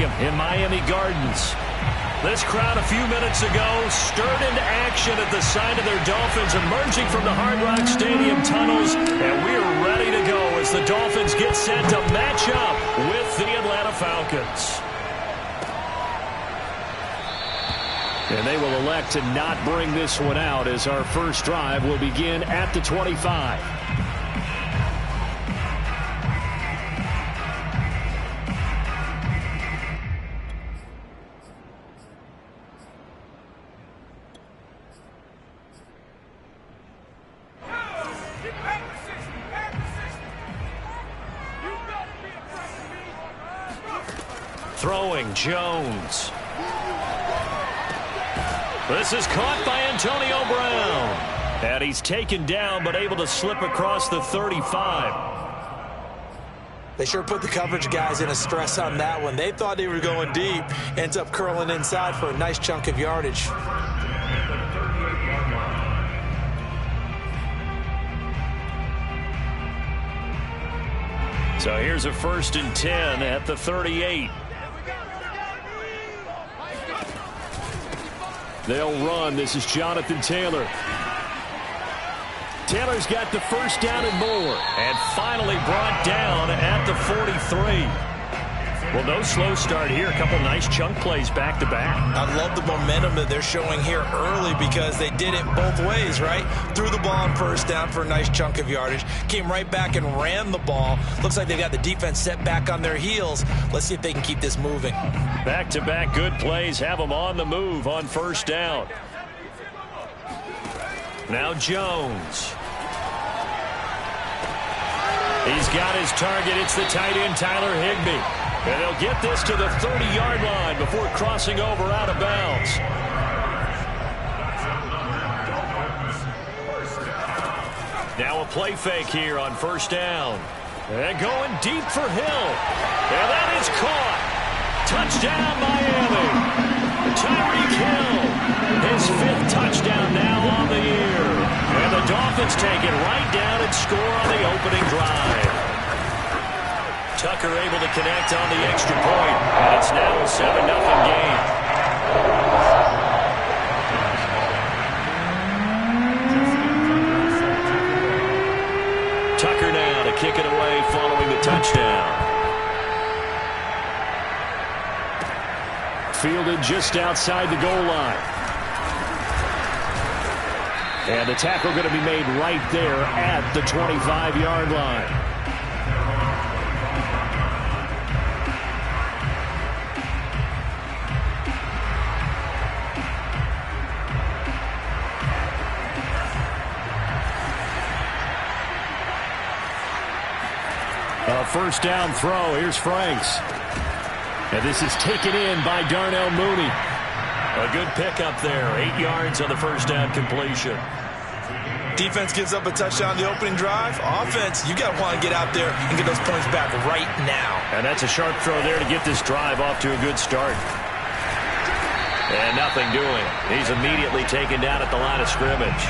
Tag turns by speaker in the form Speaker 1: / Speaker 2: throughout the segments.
Speaker 1: Stadium in Miami Gardens. This crowd a few minutes ago stirred into action at the sight of their Dolphins emerging from the Hard Rock Stadium tunnels, and we're ready to go as the Dolphins get set to match up with the Atlanta Falcons. And they will elect to not bring this one out as our first drive will begin at the 25. Throwing Jones. This is caught by Antonio Brown. And he's taken down but able to slip across the 35.
Speaker 2: They sure put the coverage guys in a stress on that one. They thought they were going deep. Ends up curling inside for a nice chunk of yardage.
Speaker 1: So here's a 1st and 10 at the 38. They'll run. This is Jonathan Taylor. Taylor's got the first down and more. And finally brought down at the 43. Well, no slow start here. A couple nice chunk plays back-to-back.
Speaker 2: I love the momentum that they're showing here early because they did it both ways, right? Threw the ball on first down for a nice chunk of yardage. Came right back and ran the ball. Looks like they got the defense set back on their heels. Let's see if they can keep this moving.
Speaker 1: Back-to-back good plays have them on the move on first down. Now Jones. He's got his target. It's the tight end, Tyler Higbee. And they'll get this to the 30-yard line before crossing over out of bounds. Now a play fake here on first down. And going deep for Hill. And that is caught. Touchdown, Miami. Tyreek Hill. His 5th touchdown now on the year. And the Dolphins take it right down and score on the opening drive. Tucker able to connect on the extra point, and it's now a 7-0 game. Tucker now to kick it away following the touchdown. Fielded just outside the goal line. And the tackle going to be made right there at the 25-yard line. A first down throw. Here's Franks. And this is taken in by Darnell Mooney. A good pickup there. 8 yards on the first down completion.
Speaker 2: Defense gives up a touchdown the opening drive. Offense, you got to want to get out there and get those points back right now.
Speaker 1: And that's a sharp throw there to get this drive off to a good start. And nothing doing. He's immediately taken down at the line of scrimmage.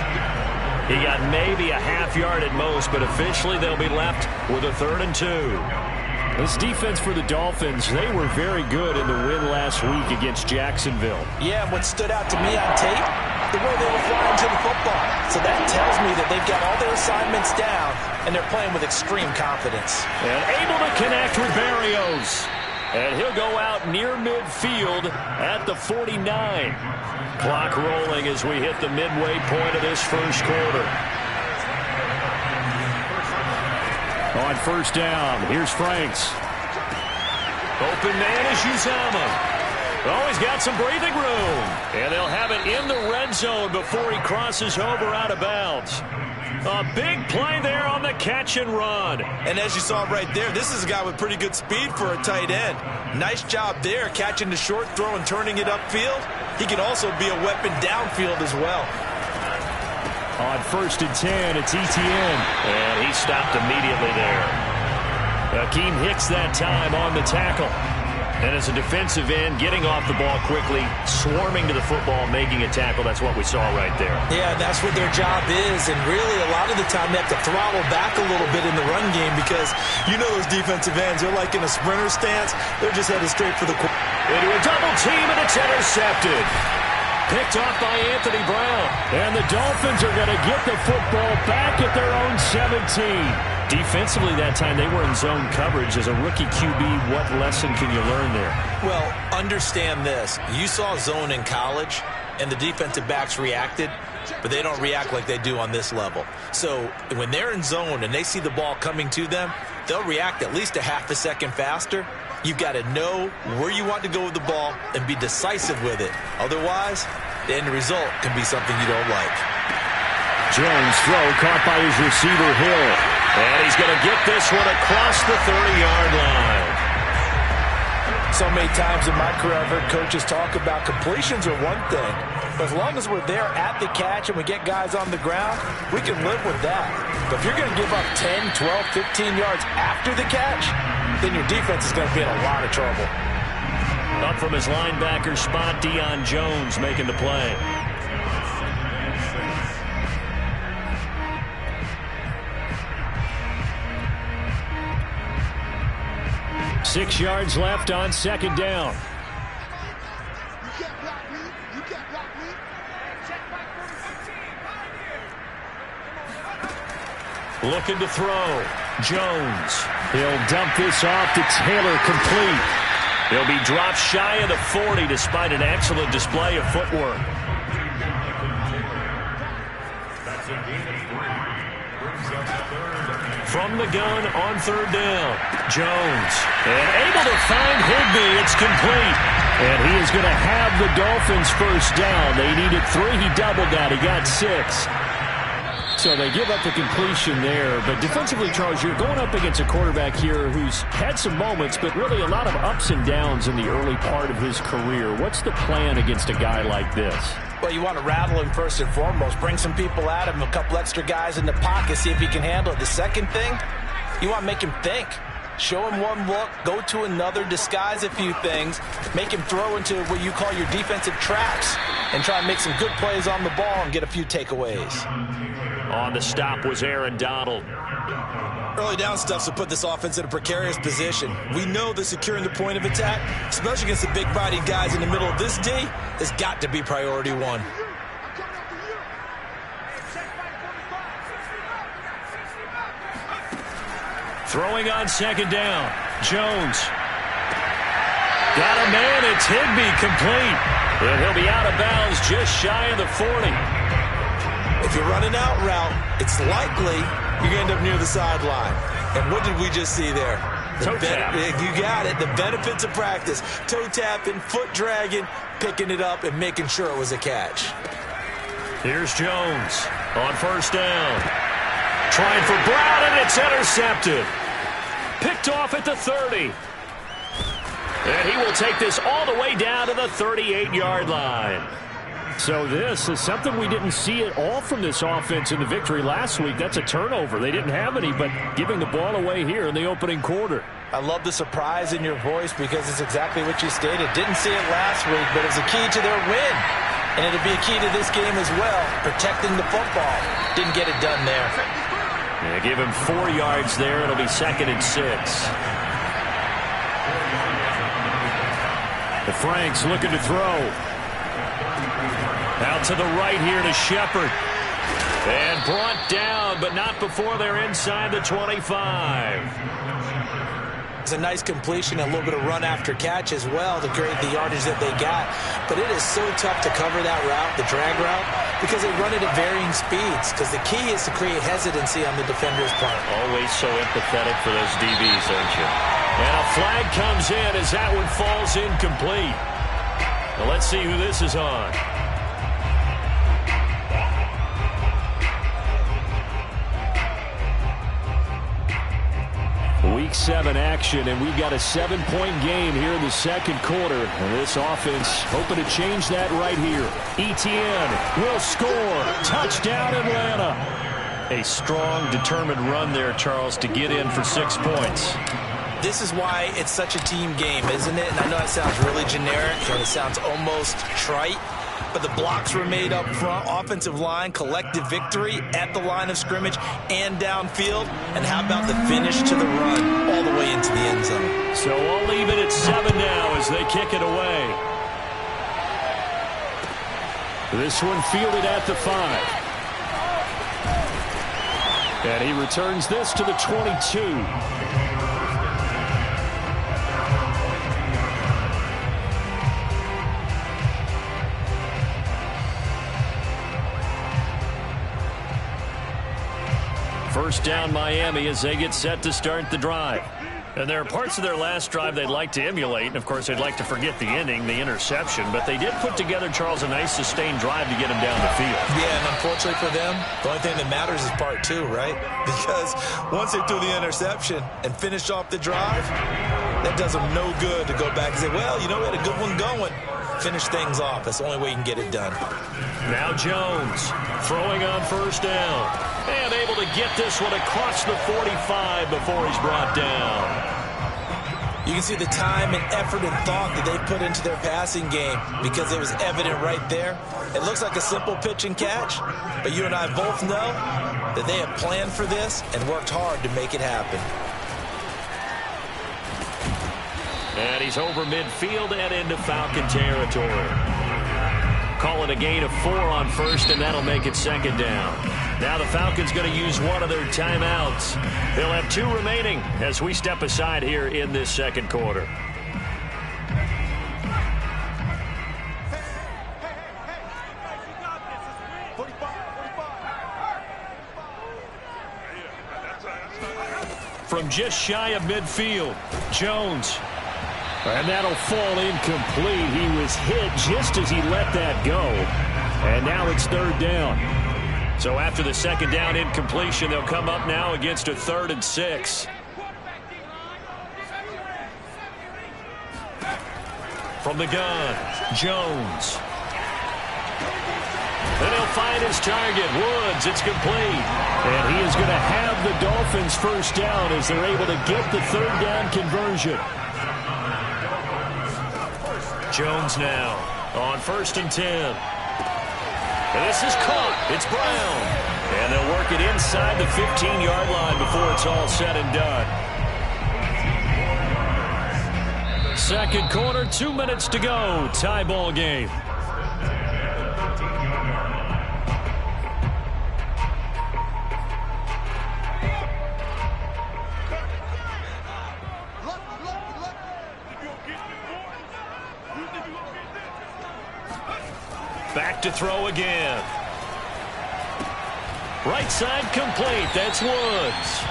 Speaker 1: He got maybe a half yard at most, but officially they'll be left with a 3rd and 2. This defense for the Dolphins, they were very good in the win last week against Jacksonville.
Speaker 2: Yeah, and what stood out to me on tape, the way they were flying to the football. So that tells me that they've got all their assignments down, and they're playing with extreme confidence.
Speaker 1: And able to connect with Berrios. And he'll go out near midfield at the 49. Clock rolling as we hit the midway point of this first quarter. On first down, here's Franks. Open man is Uzama. Oh, he's got some breathing room. And they'll have it in the red zone before he crosses over out of bounds. A big play there on the catch and run.
Speaker 2: And as you saw right there, this is a guy with pretty good speed for a tight end. Nice job there, catching the short throw and turning it upfield. He can also be a weapon downfield as well.
Speaker 1: On 1st and 10, it's Etienne. And he stopped immediately there. Akeem Hicks that time on the tackle. And as a defensive end, getting off the ball quickly, swarming to the football, making a tackle, that's what we saw right there.
Speaker 2: Yeah, that's what their job is. And really, a lot of the time, they have to throttle back a little bit in the run game because you know those defensive ends, they're like in a sprinter stance. They're just headed straight for the
Speaker 1: into a double team, and it's intercepted. Picked off by Anthony Brown. And the Dolphins are going to get the football back at their own 17. Defensively that time, they were in zone coverage. As a rookie QB, what lesson can you learn there?
Speaker 2: Well, understand this. You saw zone in college, and the defensive backs reacted, but they don't react like they do on this level. So when they're in zone and they see the ball coming to them, they'll react at least a half a second faster. You've got to know where you want to go with the ball and be decisive with it. Otherwise, the end result can be something you don't like.
Speaker 1: Jones' throw caught by his receiver, Hill. And he's going to get this one across the 30-yard line.
Speaker 2: So many times in my career, I've heard coaches talk about completions are one thing. But as long as we're there at the catch and we get guys on the ground, we can live with that. But if you're going to give up 10, 12, 15 yards after the catch, then your defense is going to be in a lot of trouble.
Speaker 1: Up from his linebacker spot, Deion Jones making the play. Six yards left on second down. Looking to throw. Jones. He'll dump this off to Taylor, complete. He'll be dropped shy of the 40 despite an excellent display of footwork. From the gun on third down. Jones. And able to find Higbee. It's complete. And he is going to have the Dolphins first down. They needed 3. He doubled that. He got 6. So they give up the completion there. But defensively, Charles, you're going up against a quarterback here who's had some moments, but really a lot of ups and downs in the early part of his career. What's the plan against a guy like this?
Speaker 2: Well, you want to rattle him first and foremost. Bring some people at him, a couple extra guys in the pocket, see if he can handle it. The second thing, you want to make him think. Show him one look, go to another, disguise a few things, make him throw into what you call your defensive traps, and try and make some good plays on the ball and get a few takeaways.
Speaker 1: On the stop was Aaron Donald.
Speaker 2: Early down stuff to put this offense in a precarious position. We know that securing the point of attack, especially against the big-bodied guys in the middle of this D, has got to be priority one.
Speaker 1: Throwing on second down. Jones. Got a man. It's Higbee, complete. And he'll be out of bounds just shy of the 40.
Speaker 2: If you're running out route, it's likely you're going to end up near the sideline. And what did we just see there?
Speaker 1: Toe tap.
Speaker 2: You got it. The benefits of practice. Toe tapping, foot dragging, picking it up, and making sure it was a catch.
Speaker 1: Here's Jones on first down. Trying for Brown, and it's intercepted. Picked off at the 30. And he will take this all the way down to the 38-yard line. So this is something we didn't see at all from this offense in the victory last week. That's a turnover. They didn't have any, but giving the ball away here in the opening quarter.
Speaker 2: I love the surprise in your voice because it's exactly what you stated. Didn't see it last week, but it's a key to their win. And it'll be a key to this game as well, protecting the football. Didn't get it done there.
Speaker 1: Yeah, give him 4 yards there. It'll be 2nd and 6. The Franks looking to throw. Out to the right here to Shepard. And brought down, but not before they're inside the 25.
Speaker 2: It's a nice completion, a little bit of run after catch as well to create the yardage that they got. But it is so tough to cover that route, the drag route, because they run it at varying speeds. Because the key is to create hesitancy on the defender's part.
Speaker 1: Always so empathetic for those DBs, aren't you? And a flag comes in as that one falls incomplete. Now let's see who this is on. Week 7 action, and we've got a 7-point game here in the second quarter. And this offense hoping to change that right here. Etienne will score. Touchdown, Atlanta. A strong, determined run there, Charles, to get in for 6 points.
Speaker 2: This is why it's such a team game, isn't it? And I know it sounds really generic and it sounds almost trite, but the blocks were made up front, offensive line, collective victory at the line of scrimmage and downfield. And how about the finish to the run all the way into the end zone?
Speaker 1: So we'll leave it at 7 now as they kick it away. This one fielded at the 5. And he returns this to the 22. First down Miami as they get set to start the drive. And there are parts of their last drive they'd like to emulate. And, of course, they'd like to forget the ending, the interception. But they did put together, Charles, a nice sustained drive to get him down the field.
Speaker 2: Yeah, and unfortunately for them, the only thing that matters is part 2, right? Because once they threw the interception and finished off the drive, that does them no good to go back and say, well, you know, we had a good one going. Finish things off. That's the only way you can get it done.
Speaker 1: Now Jones throwing on first down. And able to get this one across the 45 before he's brought down.
Speaker 2: You can see the time and effort and thought that they put into their passing game because it was evident right there. It looks like a simple pitch and catch, but you and I both know that they have planned for this and worked hard to make it happen.
Speaker 1: And he's over midfield and into Falcon territory. Call it a gain of 4 on first, and that'll make it second down. Now the Falcons going to use one of their timeouts. They'll have 2 remaining as we step aside here in this second quarter. From just shy of midfield, Jones. And that'll fall incomplete. He was hit just as he let that go. And now it's third down. So after the second down incompletion, they'll come up now against a 3rd and 6. From the gun, Jones. And he'll find his target, Woods. It's complete. And he is going to have the Dolphins first down as they're able to get the 3rd down conversion. Jones now on 1st and 10. And this is caught. It's Brown. And they'll work it inside the 15-yard line before it's all said and done. Second quarter, 2 minutes to go. Tie ball game. Back to throw again. Right side complete. That's Woods.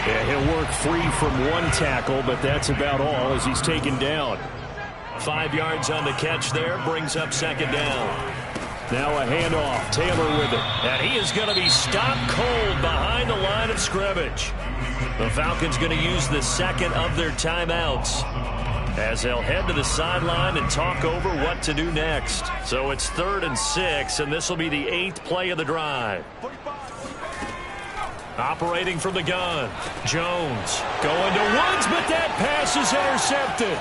Speaker 1: Yeah, he'll work free from one tackle, but that's about all as he's taken down. 5 yards on the catch there. Brings up second down. Now a handoff. Taylor with it. And he is going to be stopped cold behind the line of scrimmage. The Falcons going to use the second of their timeouts as they'll head to the sideline and talk over what to do next. So it's 3rd and 6, and this will be the 8th play of the drive. Operating from the gun, Jones going to Woods, but that pass is intercepted.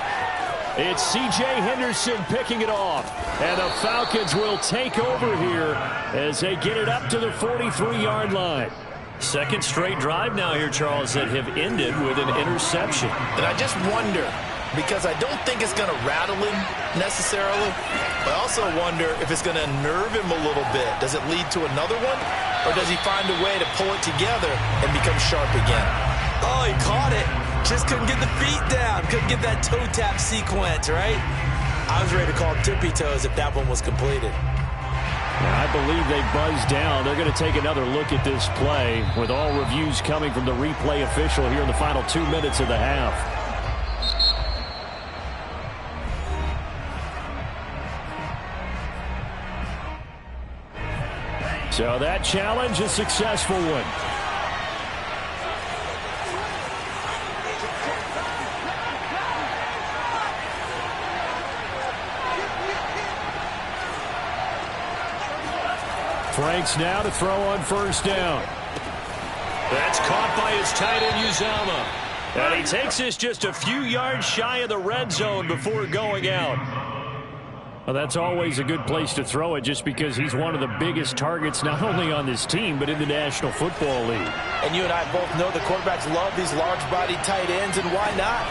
Speaker 1: It's C.J. Henderson picking it off, and the Falcons will take over here as they get it up to the 43-yard line. Second straight drive now here, Charles, that have ended with an interception.
Speaker 2: And I just wonder, because I don't think it's going to rattle him necessarily, but I also wonder if it's going to nerve him a little bit. Does it lead to another one, or does he find a way to pull it together and become sharp again? Oh, he caught it. Just couldn't get the feet down. Couldn't get that toe tap sequence, right? I was ready to call tippy toes if that one was completed.
Speaker 1: I believe they buzzed down. They're going to take another look at this play with all reviews coming from the replay official here in the final 2 minutes of the half. So that challenge, a successful one. Franks now to throw on first down. That's caught by his tight end, Uzama. And he takes this just a few yards shy of the red zone before going out. Well, that's always a good place to throw it just because he's one of the biggest targets not only on this team but in the National Football League.
Speaker 2: And you and I both know the quarterbacks love these large-bodied tight ends, and why not?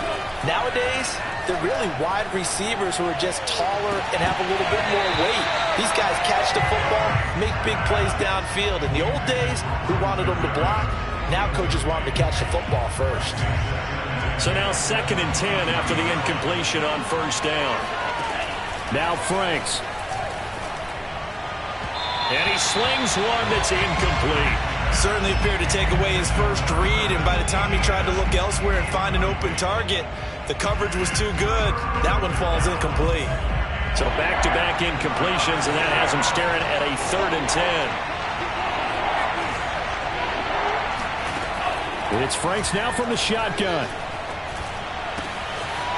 Speaker 2: Nowadays, they're really wide receivers who are just taller and have a little bit more weight. These guys catch the football, make big plays downfield. In the old days, we wanted them to block. Now coaches want them to catch the football first.
Speaker 1: So now 2nd and 10 after the incompletion on first down. Now Franks. And he slings one that's incomplete.
Speaker 2: Certainly appeared to take away his first read, and by the time he tried to look elsewhere and find an open target, the coverage was too good. That one falls incomplete.
Speaker 1: So back-to-back incompletions, and that has him staring at a 3rd and 10. It's Franks now from the shotgun.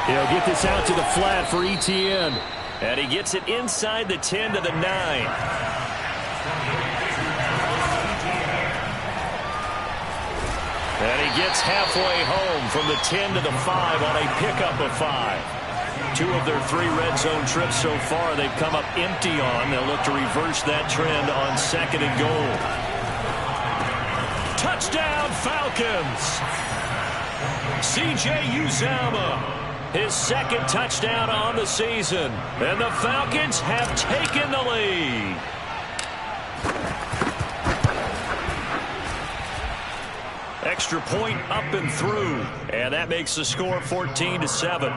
Speaker 1: He'll get this out to the flat for Etienne. And he gets it inside the 10 to the 9. And he gets halfway home from the 10 to the 5 on a pickup of 5. 2 of their 3 red zone trips so far they've come up empty on. They'll look to reverse that trend on 2nd and goal. Touchdown Falcons! C.J. Uzomah. His 2nd touchdown on the season. And the Falcons have taken the lead. Extra point up and through. And that makes the score 14-7.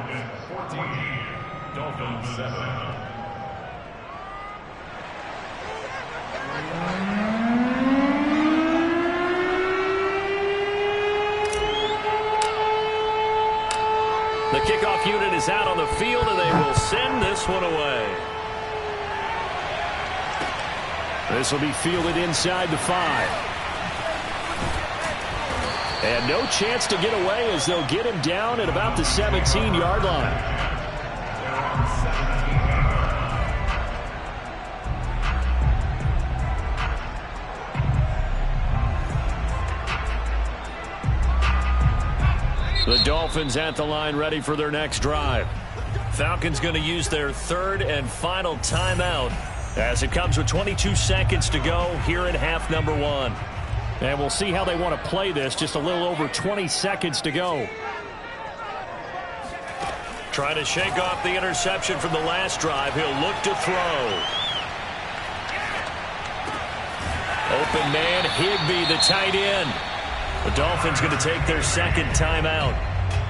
Speaker 1: Dolphins 7. The kickoff unit is out on the field, and they will send this one away. This will be fielded inside the 5. And no chance to get away as they'll get him down at about the 17-yard line. The Dolphins at the line ready for their next drive. Falcons going to use their 3rd and final timeout as it comes with 22 seconds to go here in half number 1. And we'll see how they want to play this. Just a little over 20 seconds to go. Trying to shake off the interception from the last drive. He'll look to throw. Open man, Higbee, the tight end. The Dolphins going to take their 2nd timeout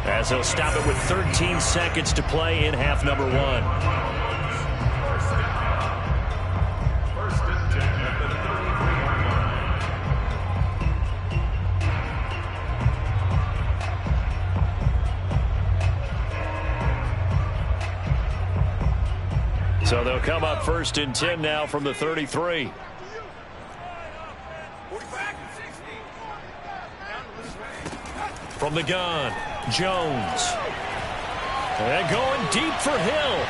Speaker 1: as they'll stop it with 13 seconds to play in half number 1. First and 10 at the 33-yard line. So they'll come up 1st and 10 now from the 33. From the gun, Jones. And going deep for Hill.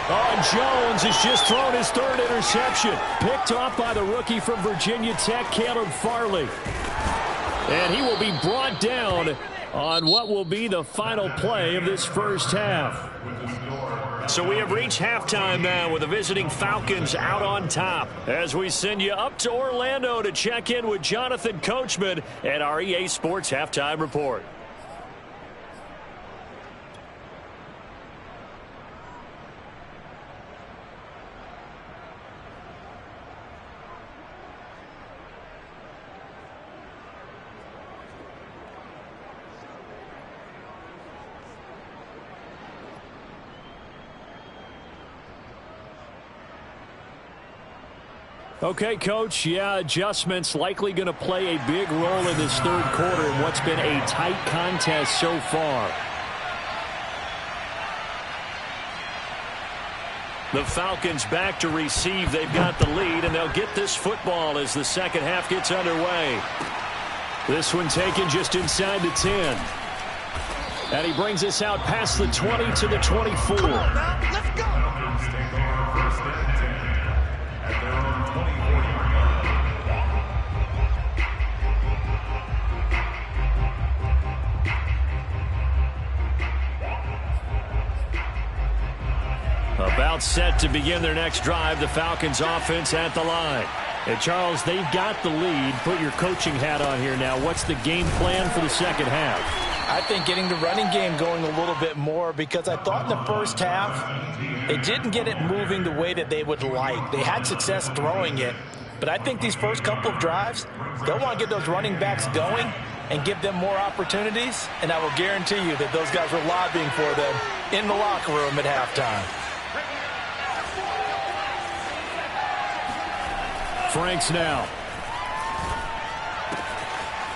Speaker 1: Oh, and Jones has just thrown his 3rd interception. Picked off by the rookie from Virginia Tech, Caleb Farley. And he will be brought down on what will be the final play of this first half. So we have reached halftime now with the visiting Falcons out on top as we send you up to Orlando to check in with Jonathan Coachman at our EA Sports Halftime Report. Okay, Coach, yeah, adjustments likely going to play a big role in this 3rd quarter in what's been a tight contest so far. The Falcons back to receive. They've got the lead, and they'll get this football as the 2nd half gets underway. This one taken just inside the 10. And he brings us out past the 20 to the 24.
Speaker 3: Come on now, let's go.
Speaker 1: About set to begin their next drive, the Falcons offense at the line. And Charles, they've got the lead. Put your coaching hat on here now. What's the game plan for the second half?
Speaker 2: I think getting the running game going a little bit more, because I thought in the first half they didn't get it moving the way that they would like. They had success throwing it, but I think these first couple of drives, they'll want to get those running backs going and give them more opportunities, and I will guarantee you that those guys were lobbying for them in the locker room at halftime.
Speaker 1: Franks now.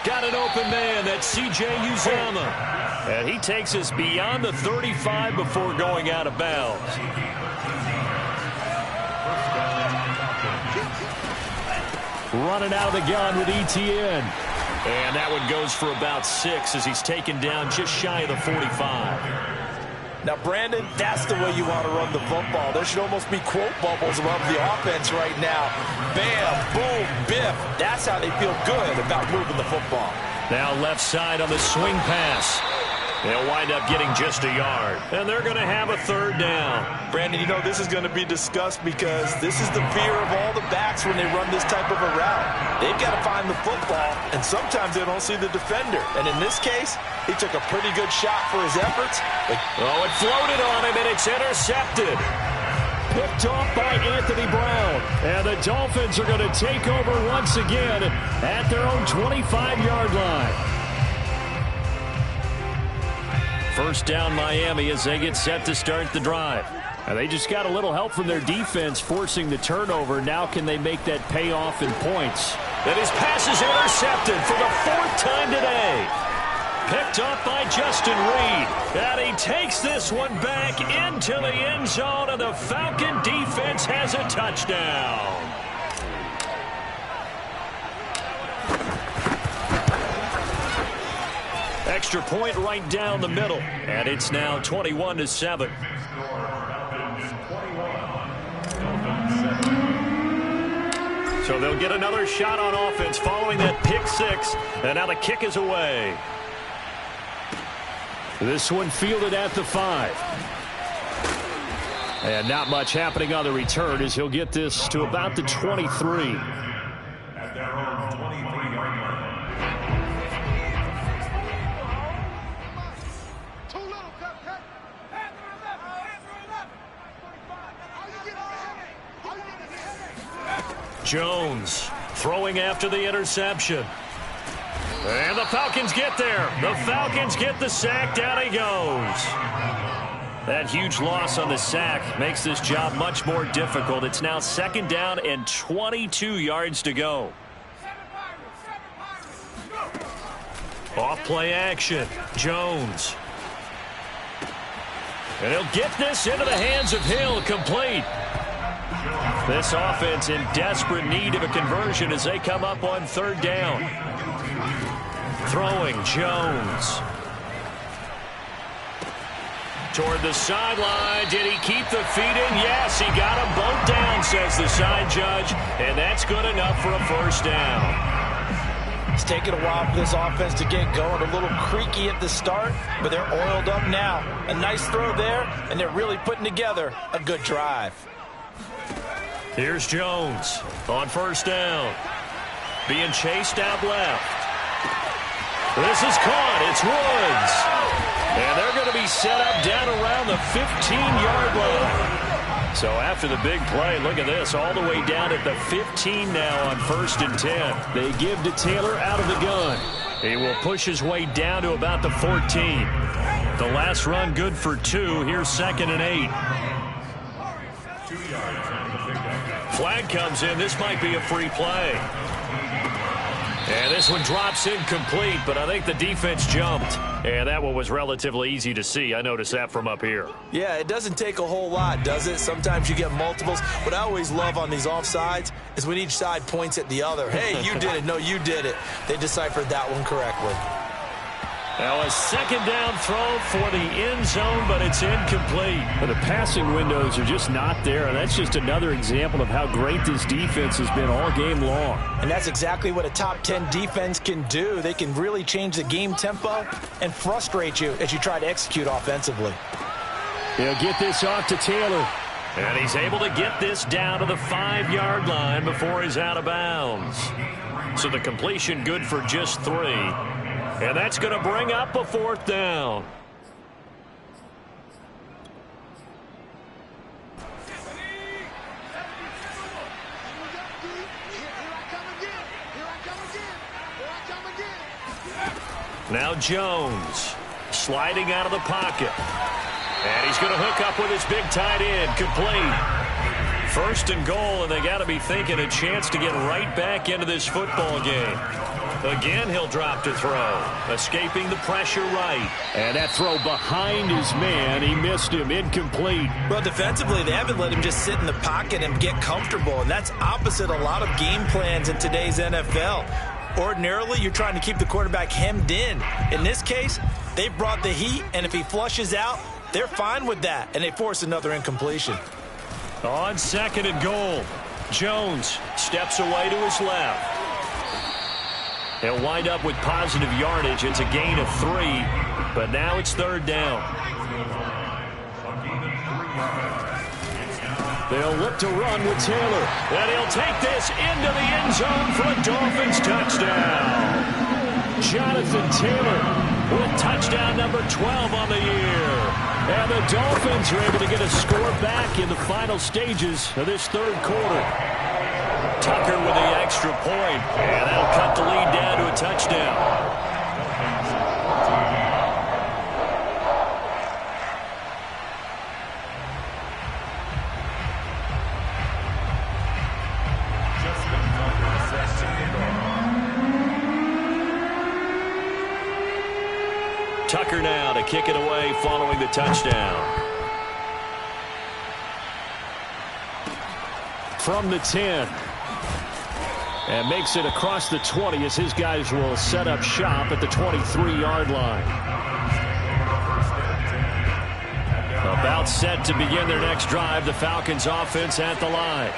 Speaker 1: Got an open man. That's C.J. Uzomah. And he takes us beyond the 35 before going out of bounds. Running out of the gun with ETN. And that one goes for about 6 as he's taken down just shy of the 45.
Speaker 2: Now, Brandon, that's the way you want to run the football. There should almost be quote bubbles above the offense right now. Bam, boom, biff. That's how they feel good about moving the football.
Speaker 1: Now left side on the swing pass. They'll wind up getting just a yard. And they're going to have a third down.
Speaker 2: Brandon, you know, this is going to be discussed because this is the fear of all the backs when they run this type of a route. They've got to find the football, and sometimes they don't see the defender. And in this case, he took a pretty good shot for his efforts.
Speaker 1: Oh, it floated on him, and it's intercepted. Picked off by Anthony Brown. And the Dolphins are going to take over once again at their own 25-yard line. First down Miami as they get set to start the drive. And they just got a little help from their defense forcing the turnover. Now can they make that pay off in points? And his pass is intercepted for the 4th time today. Picked up by Justin Reed. And he takes this one back into the end zone, and the Falcon defense has a touchdown. Extra point right down the middle, and it's now 21-7. So they'll get another shot on offense following that pick 6, and now the kick is away. This one fielded at the 5. And not much happening on the return as he'll get this to about the 23.
Speaker 3: At their own 23-yard line.
Speaker 1: Jones throwing after the interception. And the Falcons get there. The Falcons get the sack. Down he goes. That huge loss on the sack makes this job much more difficult. It's now 2nd down and 22 yards to go. Off play action. Jones. And he'll get this into the hands of Hill. Complete. This offense in desperate need of a conversion as they come up on 3rd down. Throwing Jones. Toward the sideline. Did he keep the feet in? Yes, he got them both down, says the side judge. And that's good enough for a 1st down.
Speaker 2: It's taken a while for this offense to get going. A little creaky at the start, but they're oiled up now. A nice throw there, and they're really putting together a good drive.
Speaker 1: Here's Jones on 1st down. Being chased out left. This is caught. It's Woods. And they're going to be set up down around the 15-yard line. So after the big play, look at this, all the way down at the 15 now on 1st and 10. They give to Taylor out of the gun. He will push his way down to about the 14. The last run good for 2. Here's 2nd and 8. Flag comes in. This might be a free play. And this one drops incomplete, but I think the defense jumped. And that one was relatively easy to see. I noticed that from up here.
Speaker 2: Yeah, it doesn't take a whole lot, does it? Sometimes you get multiples. What I always love on these offsides is when each side points at the other. Hey, you did it. No, you did it. They deciphered that one correctly.
Speaker 1: Now a 2nd down throw for the end zone, but it's incomplete. But the passing windows are just not there, and that's just another example of how great this defense has been all game long.
Speaker 2: And that's exactly what a top 10 defense can do. They can really change the game tempo and frustrate you as you try to execute offensively.
Speaker 1: They'll get this off to Taylor. And he's able to get this down to the 5-yard line before he's out of bounds. So the completion good for just 3. And that's going to bring up a 4th down. Now Jones sliding out of the pocket. And he's going to hook up with his big tight end. Complete. 1st and goal, and they got to be thinking a chance to get right back into this football game. Again, he'll drop to throw. Escaping the pressure right. And that throw behind his man. He missed him. Incomplete.
Speaker 2: Well, defensively, they haven't let him just sit in the pocket and get comfortable. And that's opposite a lot of game plans in today's NFL. Ordinarily, you're trying to keep the quarterback hemmed in. In this case, they brought the heat, and if he flushes out, they're fine with that, and they force another incompletion.
Speaker 1: On 2nd and goal, Jones steps away to his left. He'll wind up with positive yardage. It's a gain of 3, but now it's 3rd down. They'll look to run with Taylor. And he'll take this into the end zone for a Dolphins touchdown. Jonathan Taylor with touchdown number 12 on the year. And the Dolphins are able to get a score back in the final stages of this 3rd quarter. Tucker with the extra point. And that'll cut the lead down to a touchdown. Tucker now to kick it away following the touchdown. From the 10. And makes it across the 20 as his guys will set up shop at the 23-yard line. About set to begin their next drive. The Falcons offense at the line.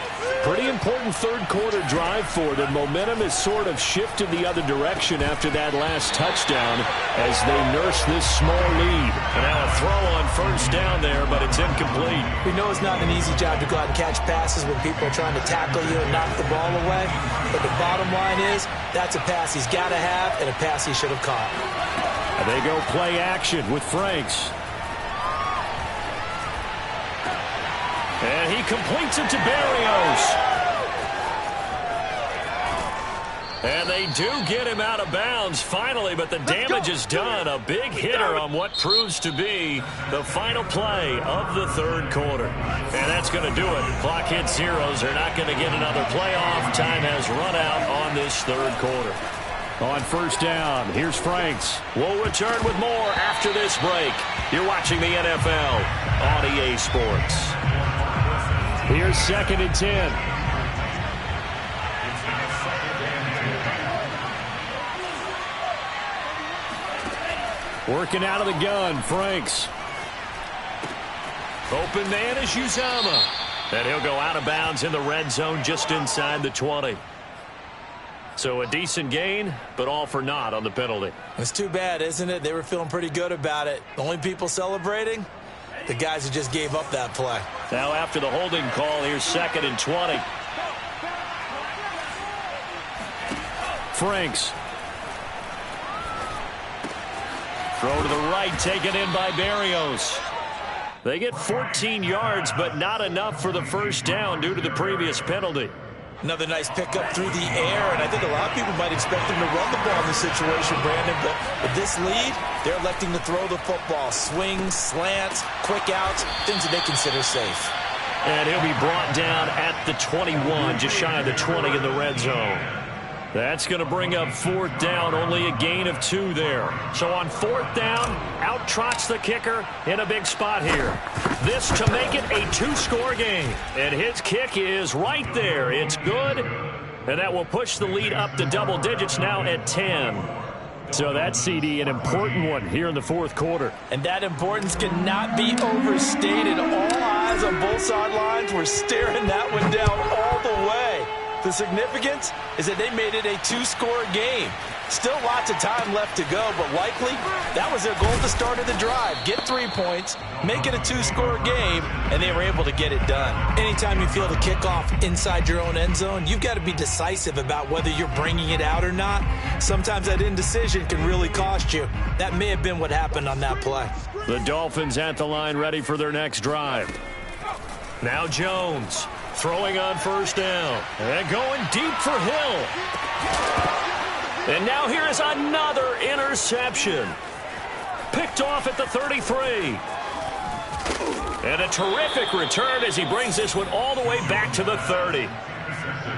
Speaker 1: Pretty important 3rd quarter drive for them. Momentum has sort of shifted the other direction after that last touchdown as they nurse this small lead. And now a throw on 1st down there, but it's incomplete.
Speaker 2: We know it's not an easy job to go out and catch passes when people are trying to tackle you and knock the ball away. But the bottom line is that's a pass he's got to have and a pass he should have caught.
Speaker 1: And they go play action with Franks. And he completes it to Berrios. And they do get him out of bounds finally, but the damage is done. A big hitter on what proves to be the final play of the 3rd quarter. And that's going to do it. Clock hits zeros. They're not going to get another playoff. Time has run out on this 3rd quarter. On 1st down, here's Franks. We'll return with more after this break. You're watching the NFL on EA Sports. Here's 2nd and 10. Working out of the gun, Franks. Open man is Uzama. And he'll go out of bounds in the red zone just inside the 20. So a decent gain, but all for naught on the penalty.
Speaker 2: It's too bad, isn't it? They were feeling pretty good about it. The only people celebrating? The guys who just gave up that play.
Speaker 1: Now after the holding call, here's 2nd and 20. Franks. Throw to the right, taken in by Berrios. They get 14 yards, but not enough for the 1st down due to the previous penalty.
Speaker 2: Another nice pickup through the air, and I think a lot of people might expect them to run the ball in this situation, Brandon, but with this lead, they're electing to throw the football. Swings, slants, quick outs, things that they consider safe.
Speaker 1: And he'll be brought down at the 21, just shy of the 20 in the red zone. That's going to bring up 4th down, only a gain of 2 there. So on 4th down, out trots the kicker in a big spot here. This to make it a 2-score game. And his kick is right there. It's good. And that will push the lead up to double digits now at 10. So that's, CD, an important one here in the 4th quarter.
Speaker 2: And that importance cannot be overstated. All eyes on both sidelines were staring that one down all the way. The significance is that they made it a two-score game. Still lots of time left to go, but likely that was their goal at the start of the drive. Get 3 points, make it a two-score game, and they were able to get it done. Anytime you feel the kickoff inside your own end zone, you've got to be decisive about whether you're bringing it out or not. Sometimes that indecision can really cost you. That may have been what happened on that play.
Speaker 1: The Dolphins at the line, ready for their next drive. Now Jones throwing on first down and going deep for Hill. And now here is another interception. Picked off at the 33. And a terrific return as he brings this one all the way back to the 30.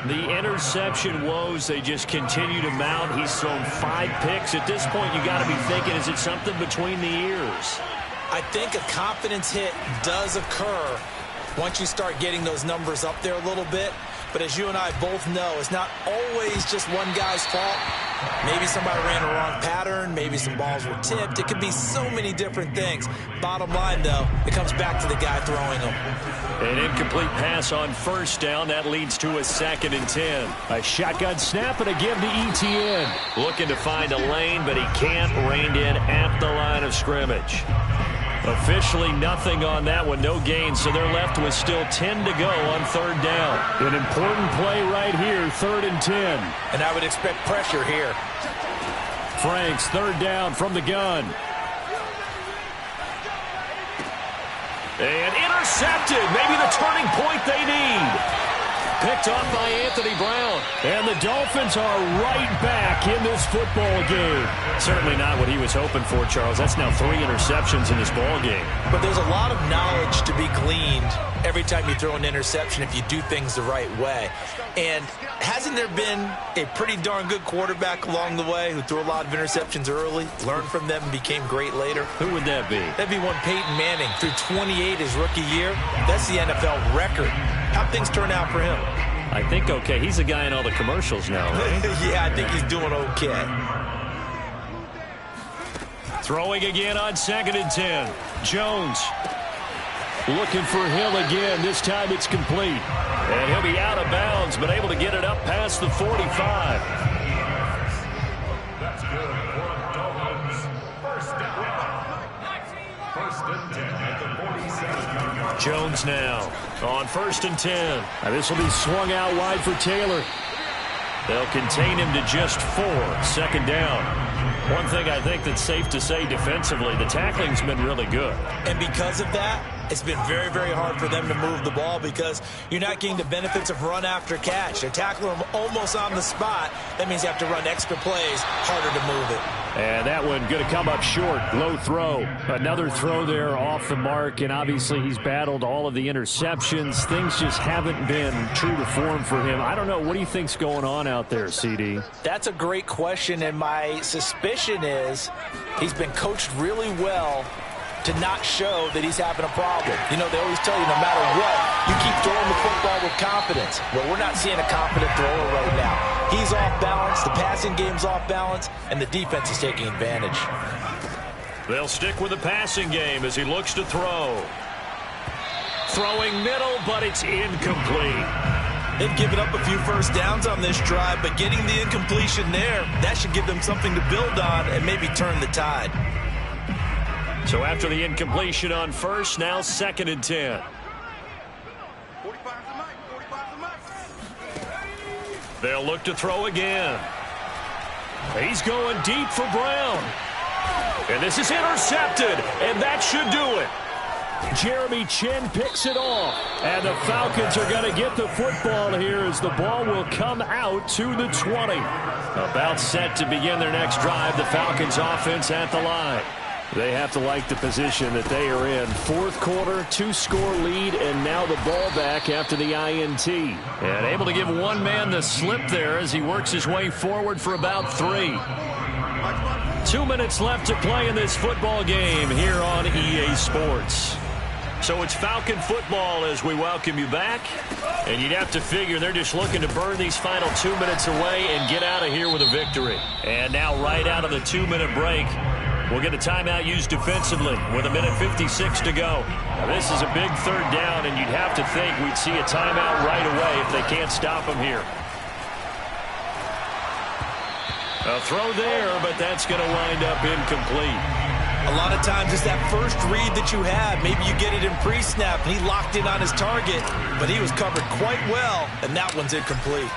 Speaker 1: The interception woes, they just continue to mount. He's thrown 5 picks. At this point, you got to be thinking, is it something between the ears?
Speaker 2: I think a confidence hit does occur once you start getting those numbers up there a little bit. But as you and I both know, it's not always just one guy's fault. Maybe somebody ran a wrong pattern. Maybe some balls were tipped. It could be so many different things. Bottom line, though, it comes back to the guy throwing them.
Speaker 1: An incomplete pass on first down. That leads to a 2nd and 10. A shotgun snap and a give to ETN. Looking to find a lane, but he can't. Reined in at the line of scrimmage. Officially nothing on that one, no gain, so they're left with still 10 to go on third down. An important play right here, 3rd and 10.
Speaker 2: And I would expect pressure here.
Speaker 1: Franks, third down from the gun. And intercepted, maybe the turning point they need. Picked off by Anthony Brown. And the Dolphins are right back in this football game. Certainly not what he was hoping for, Charles. That's now 3 interceptions in this ball game.
Speaker 2: But there's a lot of knowledge to be gleaned every time you throw an interception if you do things the right way. And hasn't there been a pretty darn good quarterback along the way who threw a lot of interceptions early, learned from them, and became great later?
Speaker 1: Who would that be?
Speaker 2: That'd be one Peyton Manning. Threw 28 his rookie year. That's the NFL record. How'd things turn out for him?
Speaker 1: I think okay. He's the guy in all the commercials now, right?
Speaker 2: Yeah, I think he's doing okay.
Speaker 1: Throwing again on 2nd and 10. Jones looking for Hill again. This time it's complete. And he'll be out of bounds, but able to get it up past the 45.
Speaker 3: That's good for Dolphins. First and 10 at the 47-yard line.
Speaker 1: Jones now on 1st and 10. Now this will be swung out wide for Taylor. They'll contain him to just 4. 2nd down. One thing I think that's safe to say defensively, the tackling's been really good.
Speaker 2: And because of that, it's been very, very hard for them to move the ball because you're not getting the benefits of run after catch. They're tackling them almost on the spot. That means you have to run extra plays, harder to move it.
Speaker 1: And that one going to come up short. Low throw. Another throw there off the mark, and obviously he's battled all of the interceptions. Things just haven't been true to form for him. I don't know. What do you think's going on out there, CD?
Speaker 2: That's a great question, and my suspicion is he's been coached really well to not show that he's having a problem. You know, they always tell you no matter what, you keep throwing the football with confidence. Well, we're not seeing a confident thrower right now. He's off balance, the passing game's off balance, and the defense is taking advantage.
Speaker 1: They'll stick with the passing game as he looks to throw. Throwing middle, but it's incomplete.
Speaker 2: They've given up a few first downs on this drive, but getting the incompletion there, that should give them something to build on and maybe turn the tide.
Speaker 1: So after the incompletion on first, now 2nd and 10. They'll look to throw again. He's going deep for Brown. And this is intercepted, and that should do it. Jeremy Chin picks it off. And the Falcons are going to get the football here as the ball will come out to the 20. About set to begin their next drive, the Falcons offense at the line. They have to like the position that they are in. 4th quarter, 2-score lead, and now the ball back after the INT. And able to give one man the slip there as he works his way forward for about 3. 2 minutes left to play in this football game here on EA Sports. So it's Falcon football as we welcome you back. And you'd have to figure they're just looking to burn these final 2 minutes away and get out of here with a victory. And now right out of the 2-minute break, we'll get a timeout used defensively with 1:56 to go. Now, this is a big 3rd down, and you'd have to think we'd see a timeout right away if they can't stop them here. A throw there, but that's going to wind up incomplete.
Speaker 2: A lot of times it's that first read that you have. Maybe you get it in pre-snap, and he locked in on his target, but he was covered quite well, and that one's incomplete.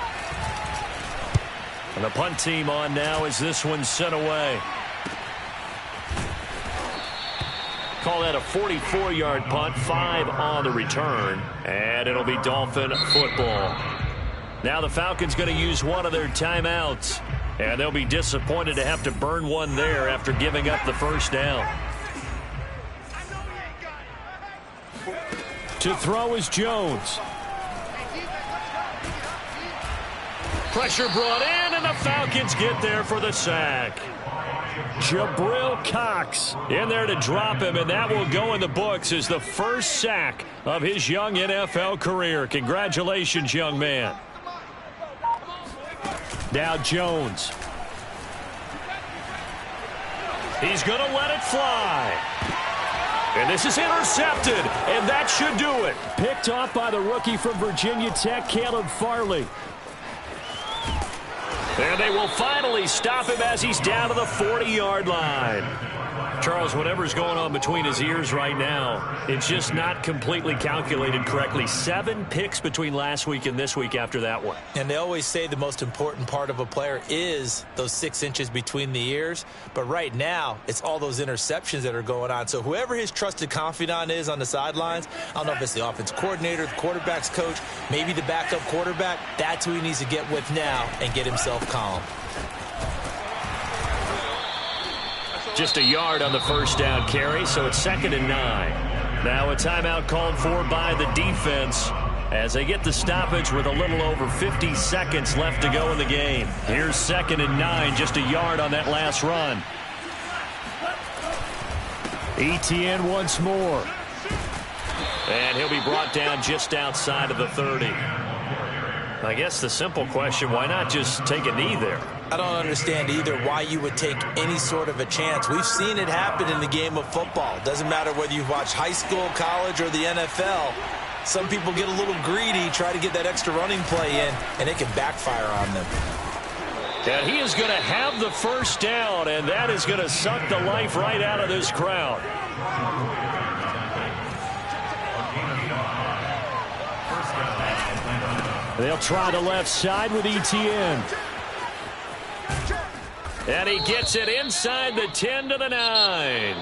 Speaker 1: And the punt team on now as this one's sent away. Call that a 44-yard punt, 5 on the return, and it'll be Dolphin football. Now the Falcons going to use one of their timeouts, and they'll be disappointed to have to burn one there after giving up the first down. To throw is Jones. Pressure brought in, and the Falcons get there for the sack. Jabril Cox in there to drop him, and that will go in the books as the first sack of his young NFL career. Congratulations, young man. Now Jones. He's going to let it fly. And this is intercepted, and that should do it. Picked off by the rookie from Virginia Tech, Caleb Farley. And they will finally stop him as he's down to the 40-yard line. Charles, whatever's going on between his ears right now, it's just not completely calculated correctly. 7 picks between last week and this week after that one.
Speaker 2: And they always say the most important part of a player is those 6 inches between the ears. But right now, it's all those interceptions that are going on. So whoever his trusted confidant is on the sidelines, I don't know if it's the offense coordinator, the quarterback's coach, maybe the backup quarterback, that's who he needs to get with now and get himself calm.
Speaker 1: Just a yard on the first down carry, so it's 2nd and 9. Now a timeout called for by the defense as they get the stoppage with a little over 50 seconds left to go in the game. Here's 2nd and 9, just a yard on that last run. Etienne once more. And he'll be brought down just outside of the 30. I guess the simple question, why not just take a knee there?
Speaker 2: I don't understand either why you would take any sort of a chance. We've seen it happen in the game of football. Doesn't matter whether you watch high school, college, or the NFL. Some people get a little greedy, try to get that extra running play in, and it can backfire on them.
Speaker 1: And he is going to have the first down, and that is going to suck the life right out of this crowd. They'll try the left side with Etienne. And he gets it inside the 10 to the 9.